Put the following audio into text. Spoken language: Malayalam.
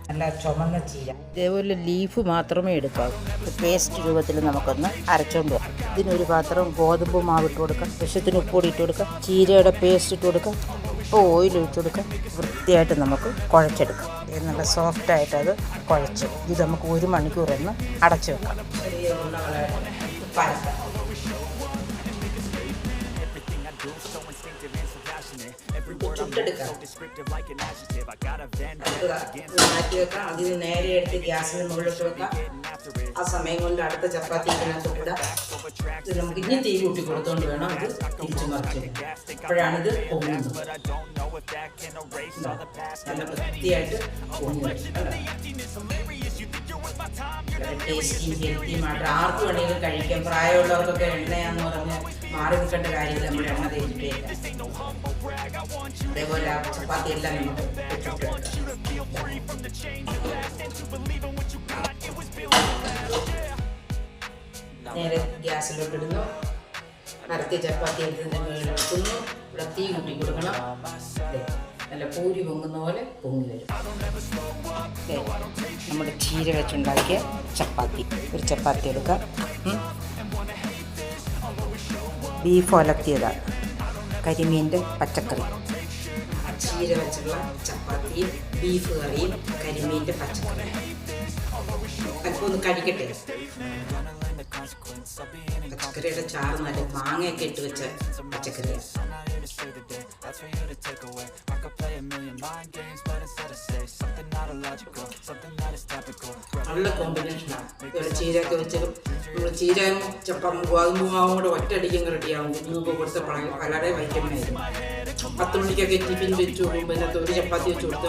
നല്ല ചുമന്ന ചീര ഇതേപോലെ ലീഫ് മാത്രമേ എടുക്കാവൂ. പേസ്റ്റ് രൂപത്തിൽ നമുക്കൊന്ന് അരച്ചോണ്ട് പോകാം. ഇതിനൊരു പാത്രം ഗോതമ്പ് മാവ് ഇട്ട് കൊടുക്കാം, വിഷത്തിന് ഉപ്പൊടി ഇട്ട് കൊടുക്കാം, ചീരയുടെ പേസ്റ്റ് ഇട്ട് കൊടുക്കാം, ഓയിൽ ഒഴിച്ച് കൊടുക്കാം. വൃത്തിയായിട്ട് നമുക്ക് കുഴച്ചെടുക്കാം. ഇത് നല്ല സോഫ്റ്റായിട്ട് അത് കുഴച്ച് ഇത് നമുക്ക് 1 മണിക്കൂർ ഒന്ന് അടച്ചു വെക്കാം. ചെറിയ ഉരുളകളായിട്ട് പരത്താം. മാറ്റി വെക്കാം. അതിന് നേരെ എടുത്ത് ഗ്യാസിന് മുകളിലിട്ട് വെക്കാം. ആ സമയം കൊണ്ട് അടുത്ത ചപ്പാത്തി ഇതിനകത്ത് ഇടാം. ഇത് നമുക്ക് ഇനി തീ കൂട്ടി കൊടുത്തുകൊണ്ട് വേണം ഇത് തിരിച്ചു മറിച്ച്. അപ്പോഴാണിത് പൊങ്ങുന്നത്. നല്ല വൃത്തിയായിട്ട് പൊങ്ങുന്നത്. ടേസ്റ്റിയും ഹെൽത്തിയുമായിട്ട് ആർക്ക് വേണമെങ്കിലും കഴിക്കാം. പ്രായമുള്ളവർക്കൊക്കെ എണ്ണയാന്ന് പറഞ്ഞ് മാറി നിൽക്കേണ്ട കാര്യമില്ല. നമ്മൾ എണ്ണ തേച്ചിട്ടേക്കാം. അതേപോലെ ചപ്പാത്തി എല്ലാം നമുക്ക് നേരെ ഗ്യാസിലോട്ടിടുന്നു. പരത്തിയ ചപ്പാത്തി എടുത്തതിൻ്റെ മുകളിൽ വെക്കുന്നു. ഇവിടെ തീ കൂട്ടി കൊടുക്കണം. നല്ല പൂരി പൊങ്ങുന്ന പോലെ പൊങ്ങി വരും. നമ്മുടെ ചീര വെച്ചുണ്ടാക്കിയ ചപ്പാത്തി. ഒരു ചപ്പാത്തി എടുക്കാം. ബീഫ് ഒലത്തിയതാണ്, കരിമീൻ്റെ പച്ചക്കറി. ചീര വെച്ചുള്ള ചപ്പാത്തിയും ബീഫ് കറിയും കരിമീൻ്റെ പച്ചക്കറിയും. അല്പം ഒന്ന് കഴിക്കട്ടെ. പച്ചക്കറിയുടെ ചാറ് നല്ല മാങ്ങയൊക്കെ ഇട്ട് വെച്ച പച്ചക്കറിയാണ്. നല്ല കോമ്പിനേഷനാണ്. ഇവിടെ ചീരയൊക്കെ വെച്ചതും നമ്മൾ ചീരയും ഗോതമ്പുമാവും കൂടെ ഒറ്റയടിക്കും റെഡിയാവും. കുഞ്ഞുങ്ങൾക്ക് കൊടുത്ത വളരെ വൈറ്റമിനായിരുന്നു. 10 മണിക്കൊക്കെ ടിഫിൻ വെച്ചു കൊടുക്കും. പിന്നെ ഒരു ചപ്പാത്തി വെച്ച് കൊടുത്താൽ